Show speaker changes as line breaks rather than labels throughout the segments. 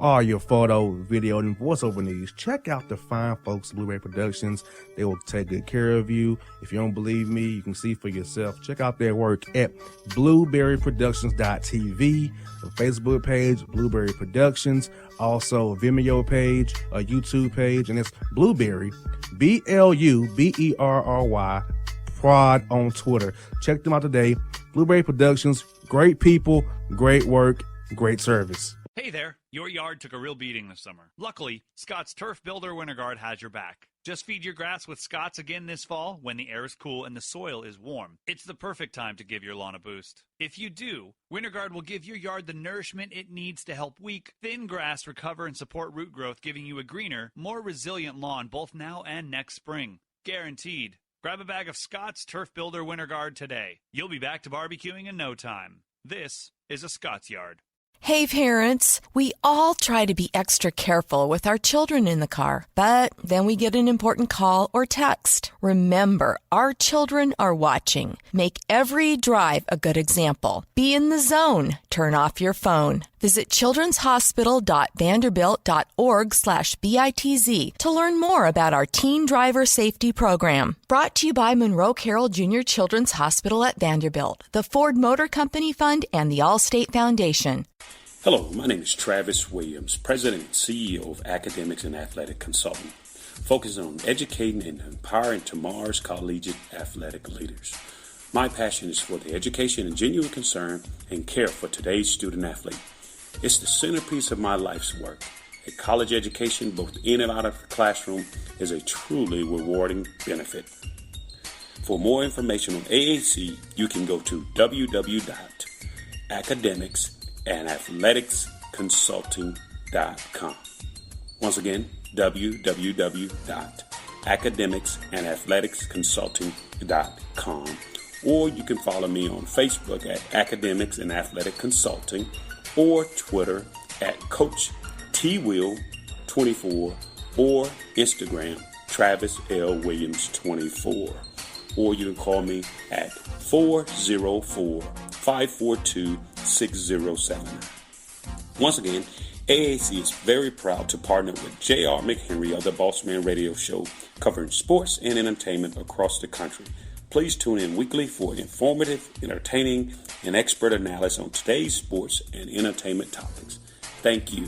For all your photo, video, and voiceover needs, check out the fine folks at Blueberry Productions. They will take good care of you. If you don't believe me, you can see for yourself. Check out their work at blueberryproductions.tv, the Facebook page, Blueberry Productions, also a Vimeo page, a YouTube page, and it's Blueberry, BLUBERRY, Prod on Twitter. Check them out today. Blueberry Productions, great people, great work, great service.
Hey there, your yard took a real beating this summer. Luckily, Scott's Turf Builder Winter Guard has your back. Just feed your grass with Scott's again this fall when the air is cool and the soil is warm. It's the perfect time to give your lawn a boost. If you do, Winter Guard will give your yard the nourishment it needs to help weak, thin grass recover and support root growth, giving you a greener, more resilient lawn both now and next spring. Guaranteed. Grab a bag of Scott's Turf Builder Winter Guard today. You'll be back to barbecuing in no time. This is a Scott's Yard.
Hey parents, we all try to be extra careful with our children in the car, but then we get an important call or text. Remember, our children are watching. Make every drive a good example. Be in the zone. Turn off your phone. Visit childrenshospital.vanderbilt.org/BITZ to learn more about our Teen Driver Safety Program. Brought to you by Monroe Carroll Jr. Children's Hospital at Vanderbilt, the Ford Motor Company Fund, and the Allstate Foundation.
Hello, my name is Travis Williams, President and CEO of Academics and Athletic Consulting, focusing on educating and empowering tomorrow's collegiate athletic leaders. My passion is for the education and genuine concern and care for today's student athlete. It's the centerpiece of my life's work. A college education, both in and out of the classroom, is a truly rewarding benefit. For more information on AAC, you can go to www.academicsandathleticsconsulting.com. Once again, www.academicsandathleticsconsulting.com. Or you can follow me on Facebook at Academics and Athletic Consulting, or Twitter at Coach TWill24, or Instagram Travis L. Williams 24. Or you can call me at 404-542-6079. Once again, AAC is very proud to partner with J.R. McHenry of the Bossman Radio Show, covering sports and entertainment across the country. Please tune in weekly for informative, entertaining, and expert analysis on today's sports and entertainment topics. Thank you.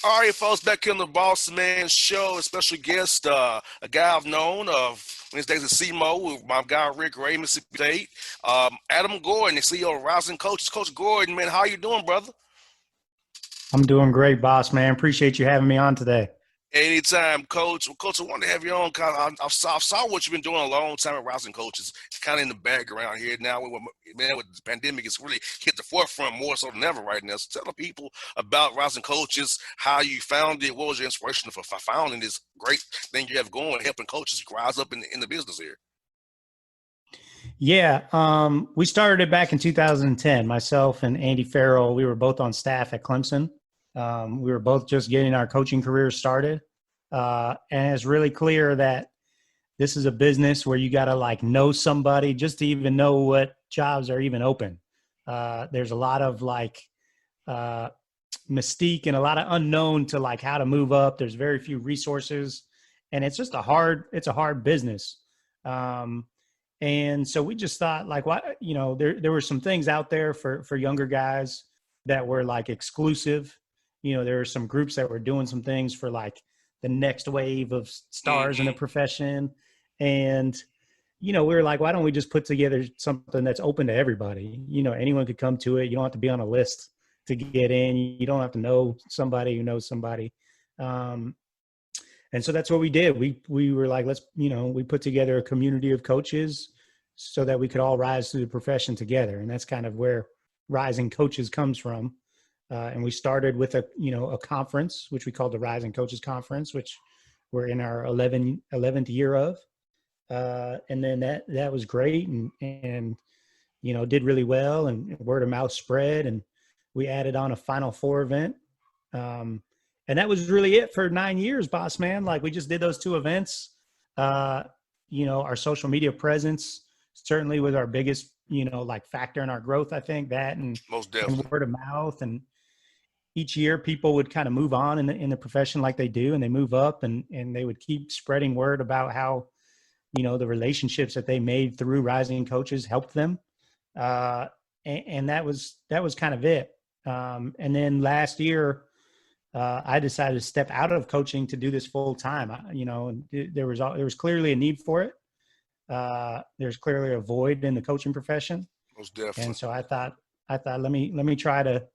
All right, folks, back here on the Bossman Show, a special guest, a guy I've known of Wednesdays at CMO with my guy Rick Ray, Mississippi State. Adam Gordon, the CEO of Rising Coaches. Coach Gordon, man, how you doing, brother?
I'm doing great, boss man. Appreciate you having me on today.
Anytime, Coach. Well, Coach, I wanted to have you on. I saw what you've been doing a long time at Rising Coaches. It's kind of in the background here now. Man, with the pandemic, it's really hit the forefront more so than ever right now. So tell the people about Rising Coaches, how you found it, what was your inspiration for founding this great thing you have going, helping coaches rise up in the business here.
Yeah, we started it back in 2010. Myself and Andy Farrell, we were both on staff at Clemson. We were both just getting our coaching careers started. And it's really clear that this is a business where you got to know somebody just to even know what jobs are even open. There's a lot of mystique and a lot of unknown to how to move up. There's very few resources, and it's just a hard business. And so we just thought there were some things out there for younger guys that were exclusive. There were some groups that were doing some things for the next wave of stars in the profession. And, we were like, why don't we just put together something that's open to everybody? Anyone could come to it. You don't have to be on a list to get in. You don't have to know somebody who knows somebody. And so that's what we did. We were like, we put together a community of coaches so that we could all rise through the profession together. And that's kind of where Rising Coaches comes from. And we started with a conference, which we called the Rising Coaches Conference, which we're in our 11th year of. And then that was great and did really well, and word of mouth spread, and we added on a Final Four event. And that was really it for 9 years, Bossman. Like, we just did those 2 events. Our social media presence certainly was our biggest, factor in our growth. I think that, and
most definitely,
and word of mouth. And each year people would kind of move on in the profession like they do, and they move up, and they would keep spreading word about how, the relationships that they made through Rising Coaches helped them. And that was kind of it. And then last year, I decided to step out of coaching to do this full time. There was clearly a need for it. There's clearly a void in the coaching profession.
Most definitely.
And so I thought, let me try to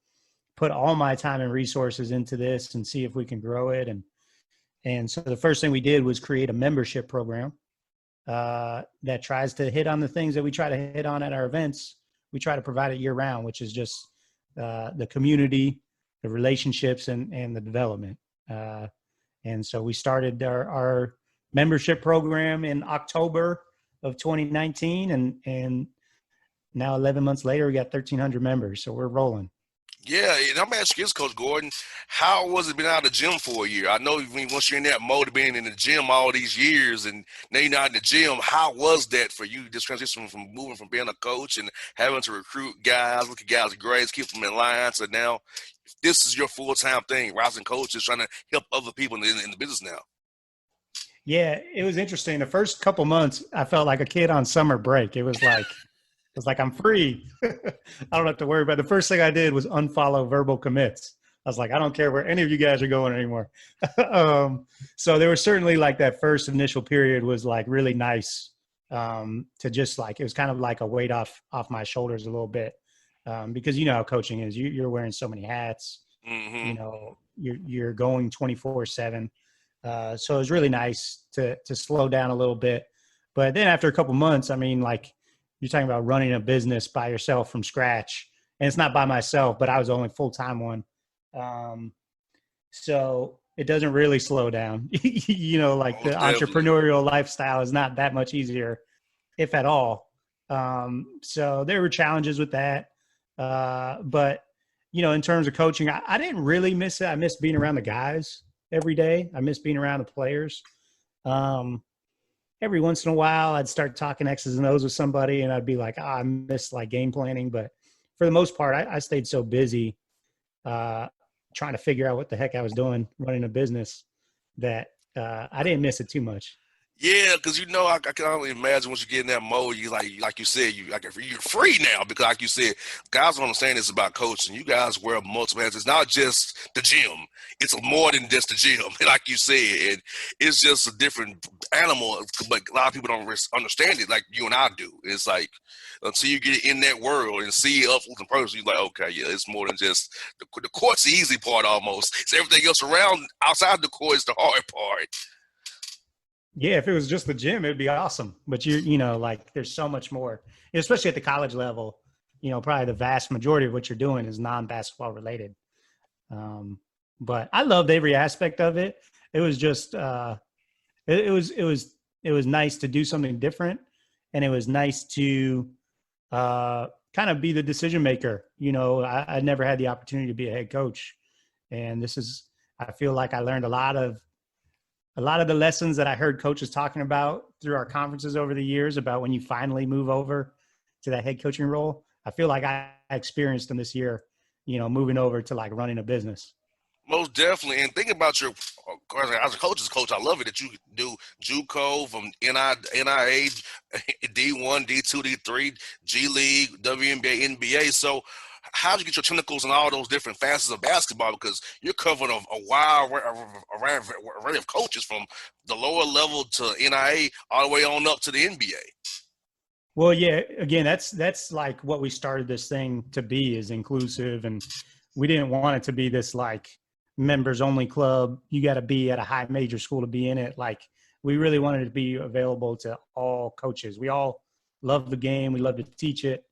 put all my time and resources into this and see if we can grow it. And so the first thing we did was create a membership program that tries to hit on the things that we try to hit on at our events. We try to provide it year round, which is just the community, the relationships, and the development. And so we started our membership program in October of 2019, and now 11 months later, we got 1,300 members. So we're rolling.
Yeah, and I'm asking you this, Coach Gordon, how was it being out of the gym for a year? I know once you're in that mode of being in the gym all these years and now you're not in the gym, how was that for you, this transition from moving from being a coach and having to recruit guys, look at guys' grades, keep them in line, so now this is your full-time thing, Rising Coaches, trying to help other people in the business now?
Yeah, it was interesting. The first couple months, I felt like a kid on summer break. It was like I'm free. I don't have to worry about it. The first thing I did was unfollow verbal commits. I was like, I don't care where any of you guys are going anymore. So there was certainly like that first initial period was like really nice to just like, it was kind of like a weight off my shoulders a little bit because you know how coaching is. You're wearing so many hats.
Mm-hmm.
You're going 24/7. So it was really nice to slow down a little bit. But then after a couple months, I mean, like, you're talking about running a business by yourself from scratch, and it's not by myself, but I was the only full-time one. So it doesn't really slow down, like the entrepreneurial lifestyle is not that much easier, if at all. So there were challenges with that. But in terms of coaching, I didn't really miss it. I missed being around the guys every day. I missed being around the players. Every once in a while I'd start talking X's and O's with somebody and I'd be like, I miss like game planning. But for the most part, I stayed so busy trying to figure out what the heck I was doing running a business that I didn't miss it too much.
Yeah, because I can only imagine once you get in that mode, like you said, you're free now because, like you said, guys don't understand this about coaching. You guys wear multiple hats. It's not just the gym; it's more than just the gym. Like you said, it's just a different animal. But a lot of people don't understand it, like you and I do. It's like until you get in that world and see it up close and personal, you're like, okay, yeah, it's more than just the court's the easy part almost. It's everything else around outside the court is the hard part.
Yeah, if it was just the gym, it'd be awesome. But like there's so much more, especially at the college level. Probably the vast majority of what you're doing is non-basketball related. But I loved every aspect of it. It was just it was nice to do something different, and it was nice to kind of be the decision maker. I never had the opportunity to be a head coach, and I feel like I learned a lot of the lessons that I heard coaches talking about through our conferences over the years about when you finally move over to that head coaching role. I feel like I experienced them this year, moving over to like running a business.
Most definitely. And think about as a coach's coach, I love it that you do JUCO from NIA, D1, D2, D3, G League, WNBA, NBA. So how do you get your tentacles in all those different facets of basketball? Because you're covering a wide array of coaches from the lower level to NIA all the way on up to the NBA.
Well, yeah, again, that's like what we started this thing to be, is inclusive. And we didn't want it to be this like members only club. You got to be at a high major school to be in it. Like, we really wanted it to be available to all coaches. We all love the game. We love to teach it.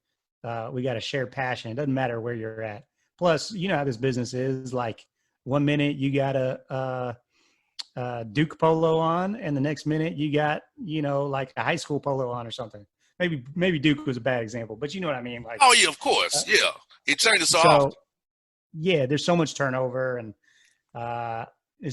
we got a shared passion. It doesn't matter where you're at. Plus, you know how this business is. Like 1 minute you got a Duke polo on, and the next minute you got, you know, like a high school polo on or something. Maybe Duke was a bad example, but you know what I mean. Like,
Oh yeah, of course, yeah. It changes so often.
so yeah, there's so much turnover, and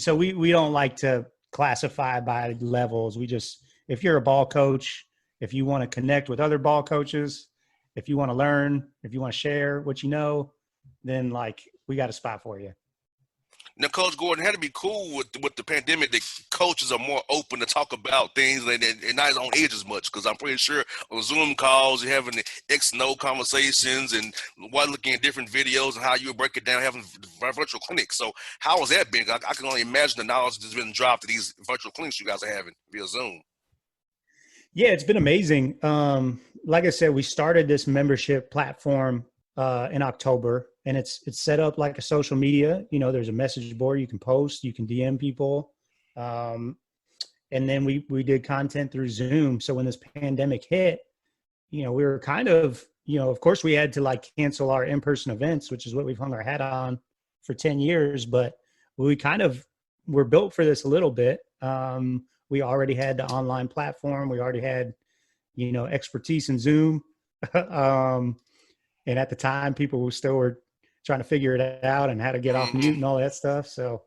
so we don't like to classify by levels. We just, if you're a ball coach, if you want to connect with other ball coaches, if you want to learn, if you want to share what you know, then like we got a spot for you.
Now, Coach Gordon, had to be cool with the pandemic that coaches are more open to talk about things and not on edge as much, because I'm pretty sure on Zoom calls you're having the X and O conversations and while looking at different videos and how you break it down, having virtual clinics. So how has that been? I can only imagine the knowledge that's been dropped to these virtual clinics you guys are having via Zoom.
Yeah, it's been amazing. Like I said, we started this membership platform in October, and it's set up like a social media. You know, there's a message board you can post, you can DM people, and then we did content through Zoom. So when this pandemic hit, you know, we were kind of, you know, of course we had to like cancel our in-person events, which is what we've hung our hat on for 10 years, but we kind of were built for this a little bit. We already had the online platform. We already had, you know, expertise in Zoom. And at the time, people were trying to figure it out and how to get off mute and all that stuff. So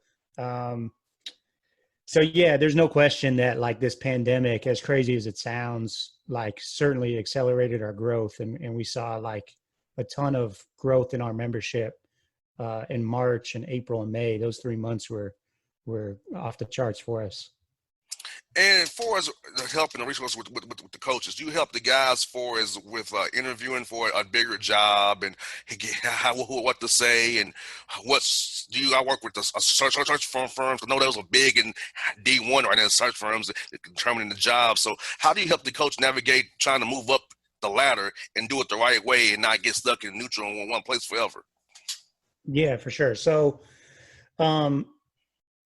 yeah, there's no question that like this pandemic, as crazy as it sounds, like certainly accelerated our growth. And we saw like a ton of growth in our membership in March and April and May. Those 3 months were off the charts for us.
And for as helping the resources with the coaches, do you help the guys with interviewing for a bigger job and what to say and I work with the search firms? I know those are big in D1 right now, search firms determining the job. So how do you help the coach navigate trying to move up the ladder and do it the right way and not get stuck in neutral in one place forever?
Yeah, for sure. So,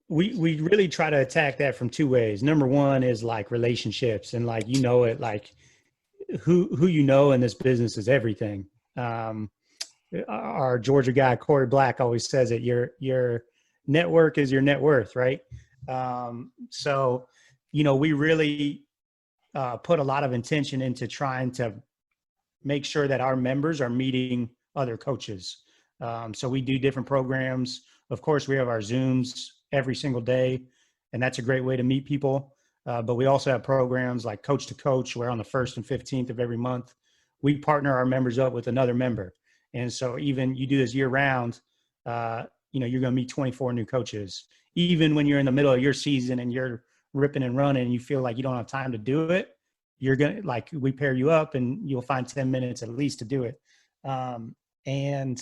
we really try to attack that from two ways. Number one is like relationships, and like, you know, it like who you know in this business is everything. Our Georgia guy, Corey Black, always says it, your network is your net worth, right? So, you know, we really put a lot of intention into trying to make sure that our members are meeting other coaches. So we do different programs. Of course, we have our Zooms every single day, and that's a great way to meet people. But we also have programs like Coach to Coach, where on the 1st and 15th of every month, we partner our members up with another member. And so even you do this year round, you know, you're going to meet 24 new coaches. Even when you're in the middle of your season and you're ripping and running and you feel like you don't have time to do it, you're going to, like, we pair you up and you'll find 10 minutes at least to do it. And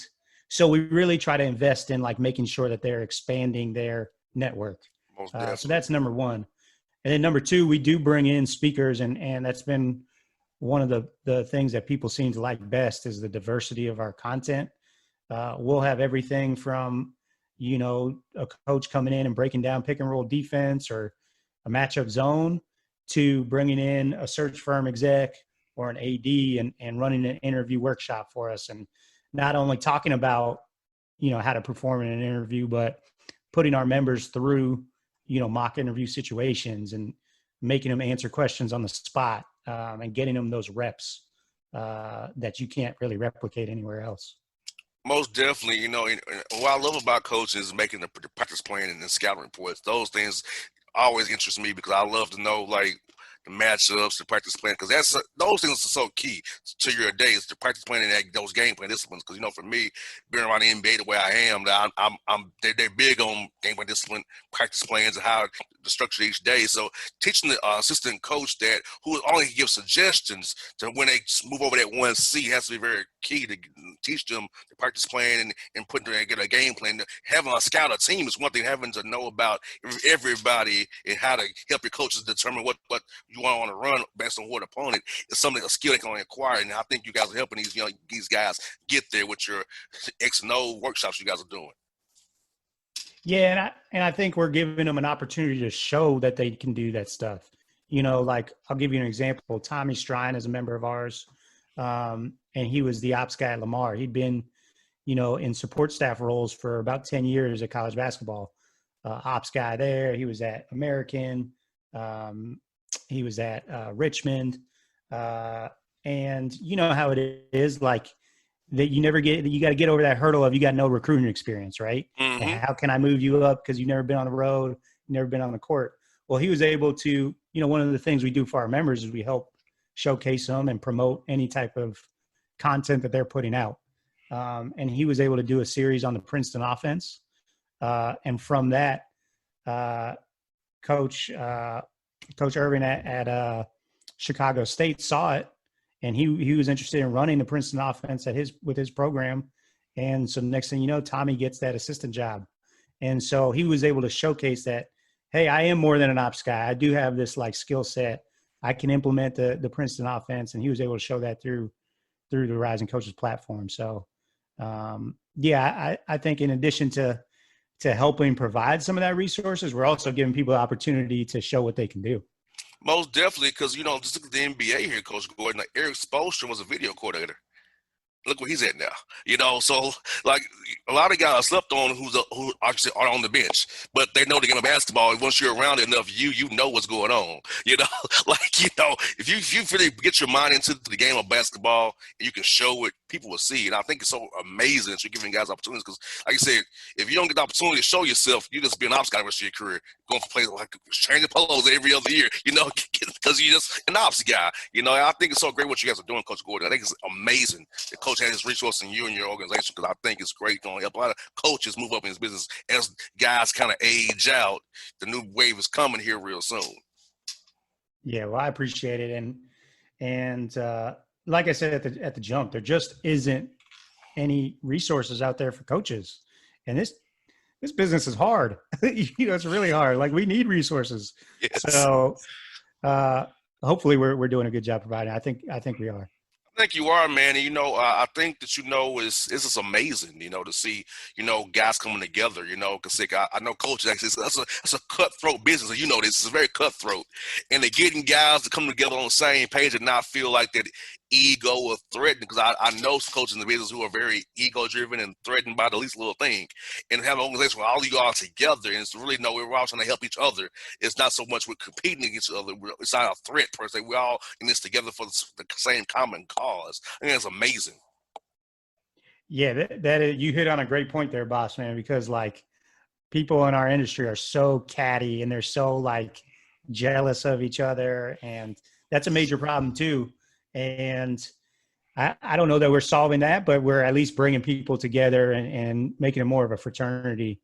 so we really try to invest in like making sure that they're expanding their network. So that's number one. And then number two, we do bring in speakers, and that's been one of the things that people seem to like best is the diversity of our content. We'll have everything from, you know, a coach coming in and breaking down pick and roll defense or a matchup zone to bringing in a search firm exec or an AD and running an interview workshop for us. And not only talking about, you know, how to perform in an interview, but putting our members through, you know, mock interview situations and making them answer questions on the spot, and getting them those reps that you can't really replicate anywhere else.
Most definitely. You know, and what I love about coaching is making the practice plan and the scouting reports. Those things always interest me because I love to know, like, the matchups, the practice plan, because those things are so key to your day. Is the practice planning and those game plan disciplines. Because, you know, for me, being around the NBA the way I am, they're big on game plan discipline, practice plans, and how to structure each day. So teaching the assistant coach that who only give suggestions to when they move over that 1C has to be very key to teach them the practice plan and put get a game plan. Having a scout a team is one thing. Having to know about everybody and how to help your coaches determine what you want to run based on what opponent is something, a skill they can only acquire. And I think you guys are helping these guys get there with your X and O workshops you guys are doing.
Yeah, and I think we're giving them an opportunity to show that they can do that stuff. You know, like, I'll give you an example. Tommy Strine is a member of ours. And he was the ops guy at Lamar. He'd been, in support staff roles for about 10 years at college basketball. Ops guy there. He was at American. He was at Richmond. And you know how it is, like, that you got to get over that hurdle of you got no recruiting experience, right?
Mm-hmm.
How can I move you up? Because you've never been on the road, never been on the court. Well, he was able to, one of the things we do for our members is we help showcase them and promote any type of content that they're putting out. And he was able to do a series on the Princeton offense. And from that, Coach Irvin at Chicago State saw it, and he was interested in running the Princeton offense with his program. And so next thing you know, Tommy gets that assistant job. And so he was able to showcase that, hey, I am more than an ops guy. I do have this like skill set. I can implement the Princeton offense. And he was able to show that through the Rising Coaches platform. So I think in addition to helping provide some of that resources, we're also giving people the opportunity to show what they can do.
Most definitely, because, just look at the NBA here, Coach Gordon. Like Eric Spoelstra was a video coordinator. Look where he's at now, so like a lot of guys slept on who actually are on the bench, but they know the game of basketball. Once you're around it enough, you know what's going on, if you really get your mind into the game of basketball, you can show it, people will see. And I think it's so amazing that you're giving guys opportunities, because like you said, if you don't get the opportunity to show yourself, you just be an ops guy the rest of your career, going for plays like changing polos every other year, because you're just an ops guy. I think it's so great what you guys are doing, Coach Gordon. I think it's amazing that Coach has this resource in you and your organization, because I think it's great. Going to help a lot of coaches move up in his business as guys kind of age out. The new wave is coming here real soon. Yeah,
well, I appreciate it, and like I said at the jump, there just isn't any resources out there for coaches, and this business is hard. It's really hard. Like, we need resources.
Yes.
So hopefully we're doing a good job providing. I think we are.
I think you are, man. And, I think that, it's just amazing, to see, guys coming together, because I know coaches, actually, that's a cutthroat business. And this is very cutthroat. And they're getting guys to come together on the same page and not feel like that ego or threatened, because I know some coaches in the business who are very ego-driven and threatened by the least little thing. And have an organization where all of you are together, and it's really, we're all trying to help each other. It's not so much we're competing against each other. It's not a threat, per se. We're all in this together for the same common cause. I think it's amazing.
Yeah, that you hit on a great point there, Bossman, because like people in our industry are so catty and they're so like jealous of each other, and that's a major problem too. And I don't know that we're solving that, but we're at least bringing people together and making it more of a fraternity,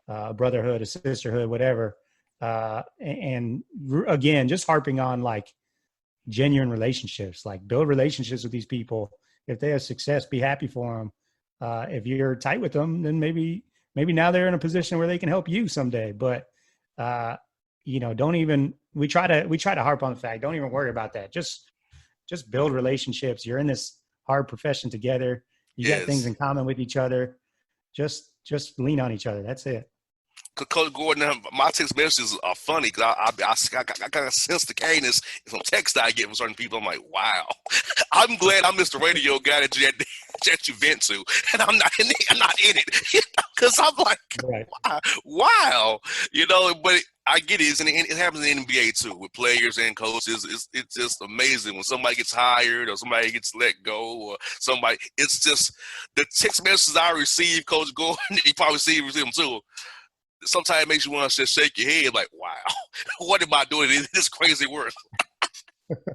brotherhood, a sisterhood, whatever. And again, just harping on like genuine relationships, like build relationships with these people. If they have success, be happy for them. If you're tight with them, then maybe now they're in a position where they can help you someday. But don't even, we try to harp on the fact, don't even worry about that. Just build relationships. You're in this hard profession together. You got things in common with each other. Just lean on each other. That's it.
Coach Gordon, my text messages are funny because I kind of sense the cadence in some text I get from certain people. I'm like, wow. I'm glad I missed the radio guy that you vent to, and I'm not in it, because I'm like, right. Wow, But I get it, and it happens in the NBA too with players and coaches. It's just amazing when somebody gets hired or somebody gets let go or somebody. It's just the text messages I receive, Coach Gordon. You probably receive them too. Sometimes it makes you want to just shake your head like, wow, what am I doing in this crazy work?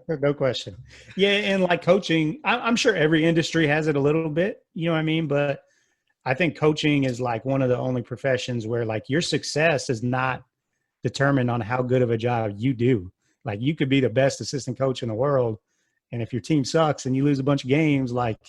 No question. Yeah, and like coaching, I'm sure every industry has it a little bit, you know what I mean? But I think coaching is like one of the only professions where like your success is not determined on how good of a job you do. Like you could be the best assistant coach in the world, and if your team sucks and you lose a bunch of games, like,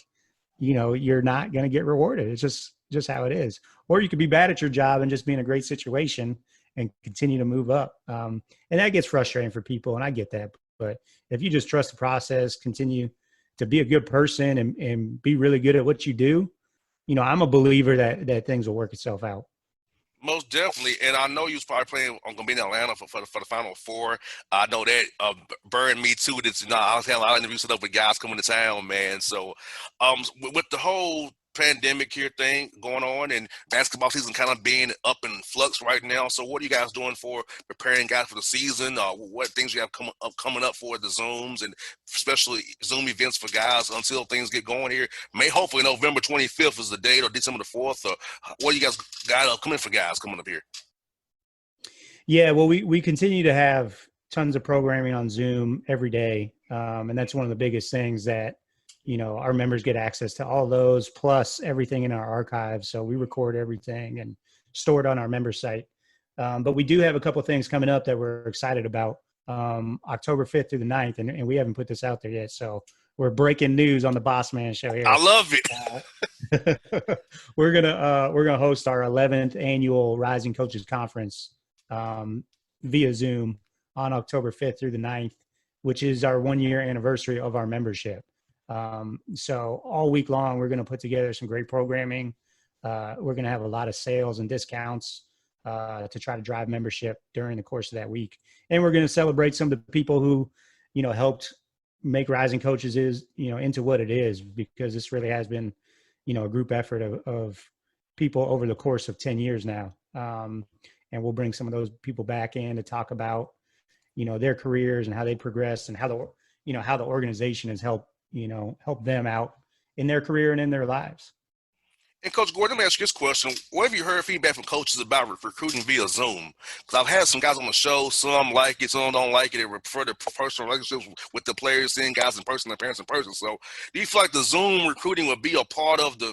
you're not going to get rewarded. It's just how it is. Or you could be bad at your job and just be in a great situation and continue to move up. And that gets frustrating for people, and I get that. But if you just trust the process, continue to be a good person and be really good at what you do, I'm a believer that things will work itself out.
Most definitely, and I know you was probably playing. I'm gonna be in Atlanta for the Final Four. I know that burned me too. That I was having a lot of interviews with guys coming to town, man. So, with the whole pandemic here thing going on and basketball season kind of being up in flux right now. So, what are you guys doing for preparing guys for the season? What things you have coming up for the Zooms and especially Zoom events for guys until things get going here? Hopefully November 25th is the date, or December the 4th. Or what do you guys got coming for guys coming up here?
Yeah, well, we continue to have tons of programming on Zoom every day, and that's one of the biggest things that, you know, our members get access to all those, plus everything in our archives. So we record everything and store it on our member site. But we do have a couple of things coming up that we're excited about. October 5th through the 9th, and we haven't put this out there yet, so we're breaking news on the Bossman show here.
I love it.
We're gonna host our 11th annual Rising Coaches Conference via Zoom on October 5th through the 9th, which is our 1-year anniversary of our membership. So all week long, we're going to put together some great programming. We're going to have a lot of sales and discounts to try to drive membership during the course of that week. And we're going to celebrate some of the people who, you know, helped make Rising Coaches into what it is, because this really has been, you know, a group effort of people over the course of 10 years now. And we'll bring some of those people back in to talk about, you know, their careers and how they progressed and how the organization has helped them out in their career and in their lives. And
Coach Gordon, let me ask you this question. What have you heard feedback from coaches about recruiting via Zoom? Because I've had some guys on the show, some like it, some don't like it. They prefer the personal relationships with the players, seeing guys in person, their parents in person. So do you feel like the Zoom recruiting would be a part of the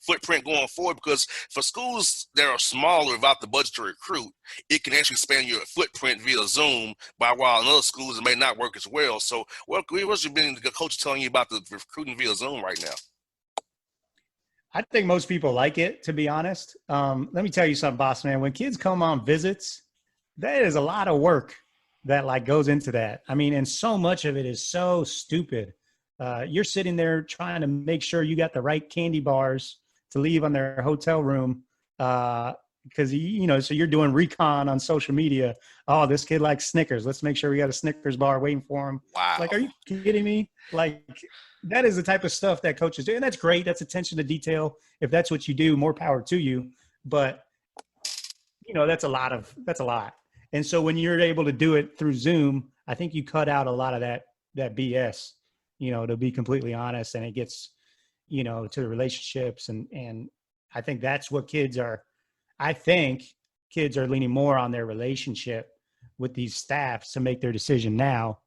footprint going forward? Because for schools that are smaller without the budget to recruit, it can actually expand your footprint via Zoom, while in other schools it may not work as well. So what's been the coach telling you about the recruiting via Zoom right now?
I think most people like it, to be honest. Let me tell you something, boss man. When kids come on visits, that is a lot of work that like goes into that. I mean, and so much of it is so stupid. You're sitting there trying to make sure you got the right candy bars to leave on their hotel room. Because, you know, so you're doing recon on social media. Oh, this kid likes Snickers. Let's make sure we got a Snickers bar waiting for him.
Wow.
Like, are you kidding me? Like, that is the type of stuff that coaches do. And that's great. That's attention to detail. If that's what you do, more power to you. But, you know, that's a lot. And so when you're able to do it through Zoom, I think you cut out a lot of that BS, you know, to be completely honest. And it gets, you know, to the relationships. And I think that's what I think kids are leaning more on their relationship with these staffs to make their decision now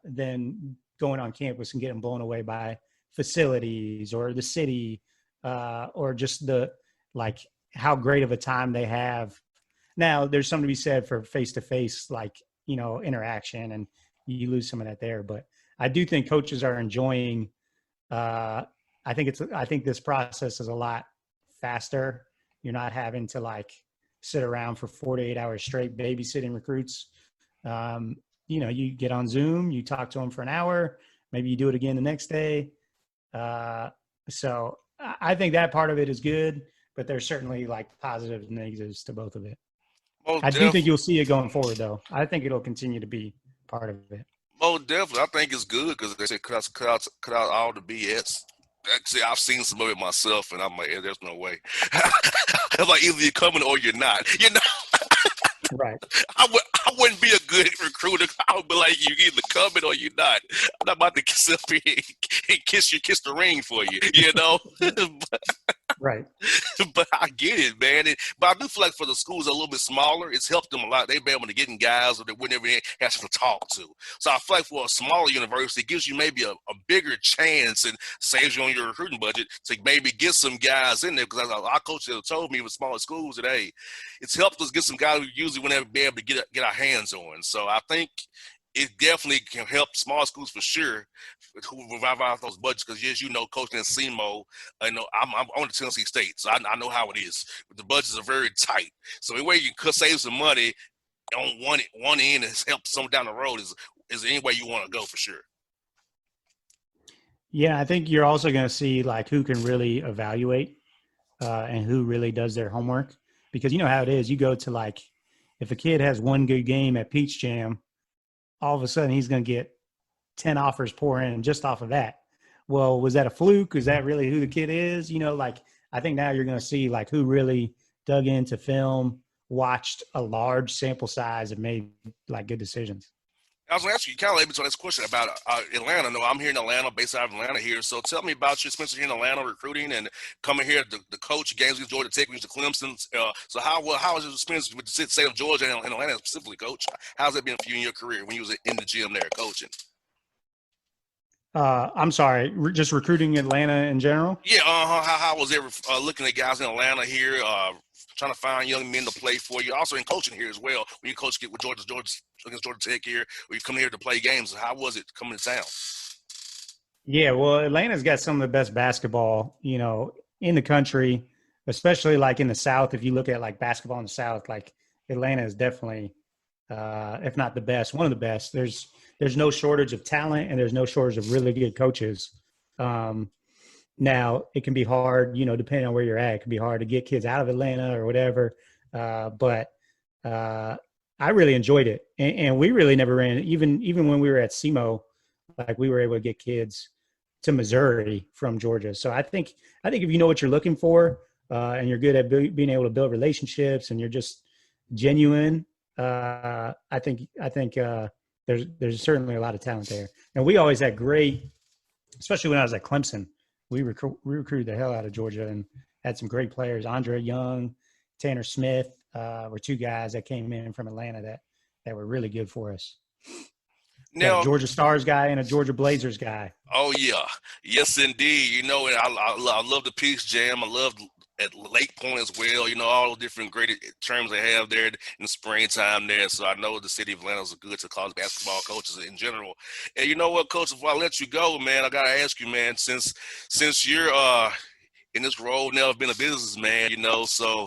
than going on campus and getting blown away by facilities or the city or just how great of a time they have. Now, there's something to be said for face-to-face, like, you know, interaction, and you lose some of that there. But I do think coaches are enjoying I think this process is a lot faster. You're not having to like sit around for 4 to 8 hours straight babysitting recruits. You know, you get on Zoom, you talk to them for an hour, maybe you do it again the next day. So I think that part of it is good, but there's certainly like positives and negatives to both of it. I do think you'll see it going forward, though. I think it'll continue to be part of it.
Oh, definitely. I think it's good because they say cut out all the BS. Actually, I've seen some of it myself, and I'm like, there's no way. I'm like, either you're coming or you're not. You know,
right?
I wouldn't be a good recruiter. I would be like, you either coming or you're not. I'm not about to sit up here and kiss the ring for you. You know.
Right.
But I get it, man. But I do feel like for the schools a little bit smaller, it's helped them a lot. They've been able to get in guys that they wouldn't ever have to talk to. So I feel like for a smaller university, it gives you maybe a bigger chance and saves you on your recruiting budget to maybe get some guys in there. Because our coach have told me with smaller schools that, hey, it's helped us get some guys we usually wouldn't be able to get our hands on. So I think it definitely can help small schools for sure who revive out those budgets. Because as you know, coaching in SEMO, I know I'm on the Tennessee State, so I know how it is. The budgets are very tight. So any way you can save some money on one end and help someone down the road is any way you want to go for sure.
Yeah, I think you're also going to see like who can really evaluate and who really does their homework. because you know how it is. You go to like, if a kid has one good game at Peach Jam, all of a sudden he's going to get 10 offers pour in just off of that. Well, was that a fluke? Is that really who the kid is? You know, like, I think now you're going to see like who really dug into film, watched a large sample size, and made like good decisions.
I was going to ask you, kind of led me to this question about Atlanta. No, I'm here in Atlanta, based out of Atlanta here. So tell me about your experience here in Atlanta recruiting and coming here, the coach games against Georgia Tech, against Clemson. So how was your experience with the state of Georgia and Atlanta specifically, Coach? How's it been for you in your career when you was in the gym there coaching?
I'm sorry, just recruiting Atlanta in general?
Yeah, how was it looking at guys in Atlanta here, trying to find young men to play for you? Also in coaching here as well, when you coach with Georgia against Georgia Tech here, or you come here to play games. How was it coming to town?
Yeah, well, Atlanta's got some of the best basketball, you know, in the country, especially like in the South. If you look at like basketball in the South, like Atlanta is definitely, if not the best, one of the best. There's no shortage of talent, and there's no shortage of really good coaches. Now it can be hard, you know, depending on where you're at. It can be hard to get kids out of Atlanta or whatever. But I really enjoyed it, and we really never ran. Even when we were at SEMO, like we were able to get kids to Missouri from Georgia. So I think if you know what you're looking for, and you're good at being able to build relationships, and you're just genuine, I think there's certainly a lot of talent there. And we always had great, especially when I was at Clemson, we recruited the hell out of Georgia and had some great players. Andre Young, Tanner Smith were two guys that came in from Atlanta that were really good for us. Now, a Georgia Stars guy and a Georgia Blazers guy.
Oh yeah, yes indeed. You know, and I love the Peace Jam. I love at Lake Point as well. You know, all the different great terms they have there in the springtime there. So I know the city of Atlanta is good to college basketball coaches in general. And you know what, Coach, before I let you go, man, I gotta ask you, man, since you're in this role now of being a businessman, you know, so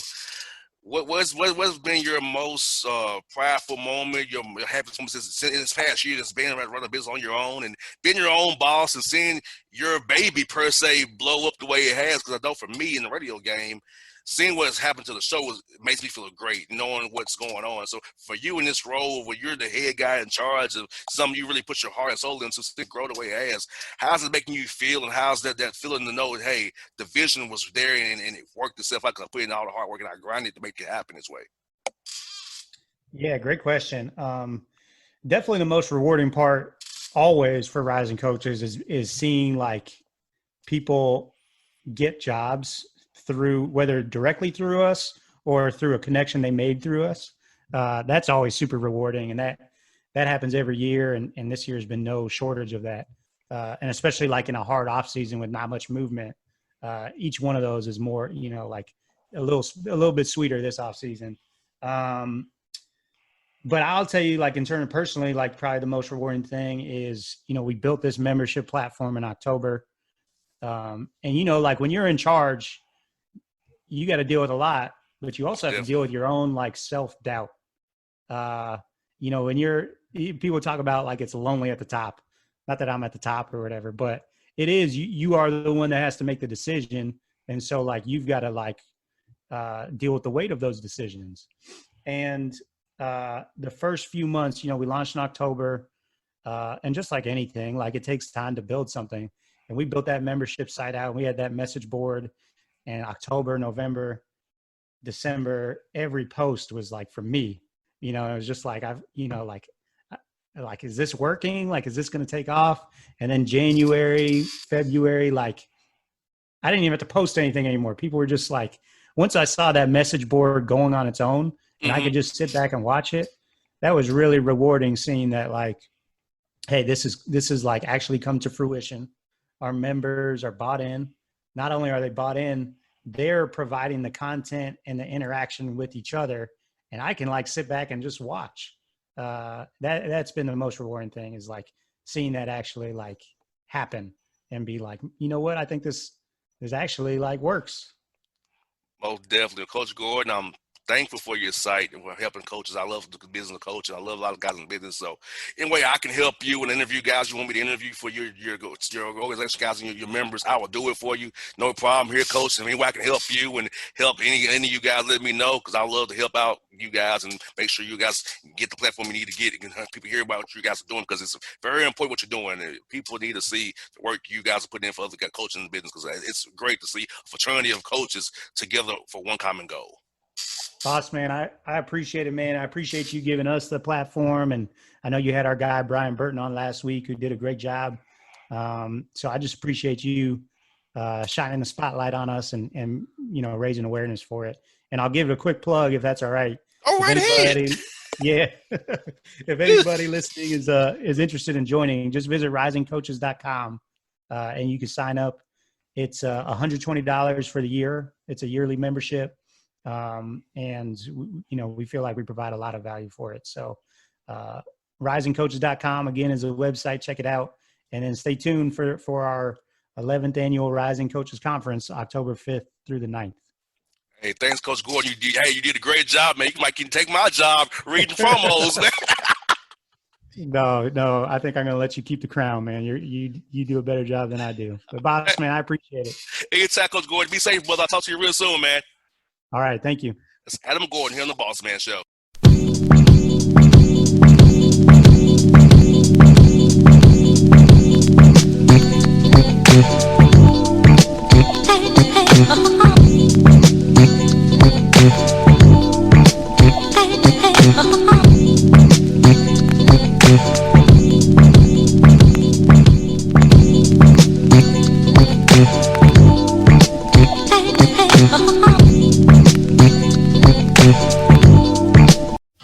what's been your most prideful moment, your happiest moment in this past year that's been running a business on your own and being your own boss and seeing your baby per se blow up the way it has? Because I know for me in the radio game, seeing what's happened to the show makes me feel great, knowing what's going on. So for you in this role where you're the head guy in charge of something you really put your heart and soul into to grow the way it has, how's it making you feel, and how's that feeling to know that, hey, the vision was there and it worked itself out because I put in all the hard work and I grinded to make it happen this way?
Yeah, great question. Definitely the most rewarding part always for rising coaches is seeing like people get jobs through, whether directly through us or through a connection they made through us. That's always super rewarding. And that happens every year. And this year has been no shortage of that. And especially like in a hard off season with not much movement, each one of those is more, you know, like a little bit sweeter this off season. But I'll tell you, like in terms of personally, like probably the most rewarding thing is, you know, we built this membership platform in October. And, you know, like when you're in charge, you got to deal with a lot, but you also have to deal with your own like self-doubt. You know, when people talk about like it's lonely at the top, not that I'm at the top or whatever, but it is, you are the one that has to make the decision. And so like, you've got to like deal with the weight of those decisions. And the first few months, you know, we launched in October, and just like anything, like it takes time to build something. And we built that membership site out. And we had that message board. And October, November, December, every post was like for me, you know, it was just like, is this working? Like, is this going to take off? And then January, February, like I didn't even have to post anything anymore. People were just like, once I saw that message board going on its own and I could just sit back and watch it, that was really rewarding, seeing that like, hey, this is like actually come to fruition. Our members are bought in. Not only are they bought in, they're providing the content and the interaction with each other. And I can like sit back and just watch. That's been the most rewarding thing, is like seeing that actually like happen and be like, you know what? I think this actually like works.
Most definitely. Coach Gordon, I'm thankful for your site and for helping coaches. I love the business of coaching. I love a lot of guys in business. So anyway, I can help you and interview guys you want me to interview for your organization guys and your members. I will do it for you. No problem here, coach. Any way I can help you and help any of you guys, let me know, because I love to help out you guys and make sure you guys get the platform you need to get and people hear about what you guys are doing, because it's very important what you're doing. And people need to see the work you guys are putting in for other coaches in the business, because it's great to see a fraternity of coaches together for one common goal.
Bossman, I appreciate it, man. I appreciate you giving us the platform. And I know you had our guy, Brian Burton, on last week, who did a great job. So I just appreciate you shining the spotlight on us and raising awareness for it. And I'll give it a quick plug, if that's all right.
All right,
yeah. If anybody listening is interested in joining, just visit risingcoaches.com and you can sign up. It's $120 for the year. It's a yearly membership. And we feel like we provide a lot of value for it. So risingcoaches.com again is a website. Check it out. And then stay tuned for our 11th annual Rising Coaches Conference, October 5th through the 9th.
Hey, thanks, Coach Gordon. You did a great job, man. You might can take my job reading promos, man.
No, I think I'm going to let you keep the crown, man. You do a better job than I do. But Bossman, I appreciate it.
Anytime, Coach Gordon. Be safe, brother. I'll talk to you real soon, man.
All right, thank you.
It's Adam Gordon here on the Bossman Show.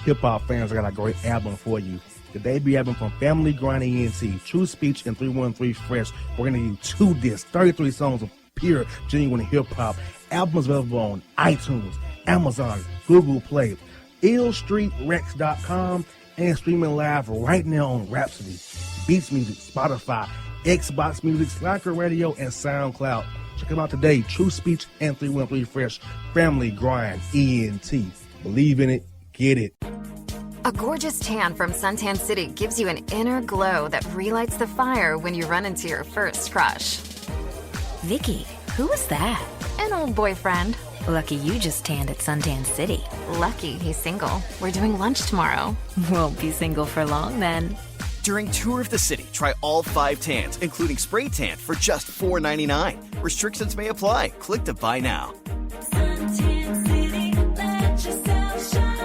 Hip-hop fans, I got a great album for you. The debut album from Family Grind ENT, True Speech and 313 Fresh. We're going to give you 2 discs, 33 songs of pure, genuine hip-hop. Albums available on iTunes, Amazon, Google Play, illstreetrex.com, and streaming live right now on Rhapsody, Beats Music, Spotify, Xbox Music, Slacker Radio, and SoundCloud. Check them out today. True Speech and 313 Fresh. Family Grind ENT. Believe in it. Get it.
A gorgeous tan from Suntan City gives you an inner glow that relights the fire when you run into your first crush.
Vicky, who was that?
An old boyfriend.
Lucky you just tanned at Suntan City.
Lucky he's single. We're doing lunch tomorrow.
Won't be single for long then.
During Tour of the City, try all 5 tans, including spray tan, for just $4.99. Restrictions may apply. Click to buy now.
Suntan City, let yourself shine.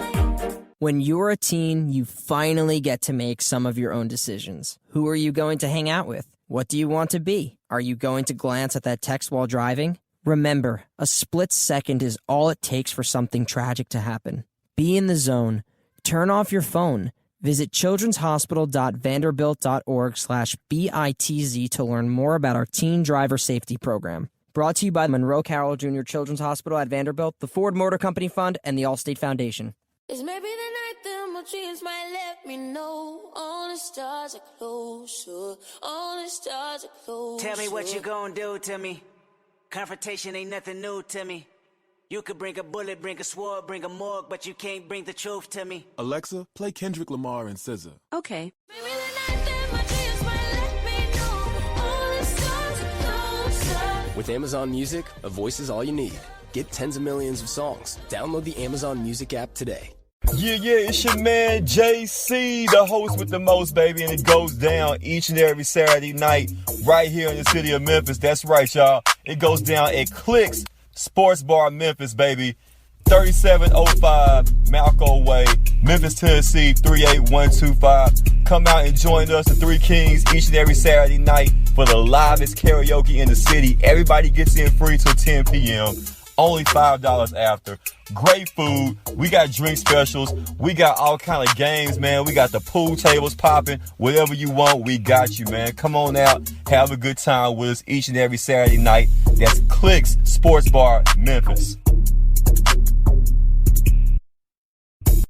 When you're a teen, you finally get to make some of your own decisions. Who are you going to hang out with? What do you want to be? Are you going to glance at that text while driving? Remember, a split second is all it takes for something tragic to happen. Be in the zone. Turn off your phone. Visit childrenshospital.vanderbilt.org/BITZ to learn more about our teen driver safety program. Brought to you by Monroe Carroll Jr. Children's Hospital at Vanderbilt, the Ford Motor Company Fund, and the Allstate Foundation.
It's maybe the night that my dreams might let me know. All the stars are closer. All the stars are closer.
Tell me what you gonna do to me. Confrontation ain't nothing new to me. You could bring a bullet, bring a sword, bring a morgue, but you can't bring the truth to me.
Alexa, play Kendrick Lamar and SZA.
Okay. Maybe the night that my dreams might let me know. All the stars are closer.
With Amazon Music, a voice is all you need. Get tens of millions of songs. Download the Amazon Music app today.
Yeah, it's your man JC, the host with the most, baby, and it goes down each and every Saturday night right here in the city of Memphis. That's right, y'all. It goes down at Clicks Sports Bar Memphis, baby. 3705 Malco Way, Memphis, Tennessee, 38125. Come out and join us, the Three Kings, each and every Saturday night for the livest karaoke in the city. Everybody gets in free till 10 p.m. Only $5 after. Great food. We got drink specials. We got all kind of games, man. We got the pool tables popping. Whatever you want, we got you, man. Come on out. Have a good time with us each and every Saturday night. That's Clicks Sports Bar, Memphis.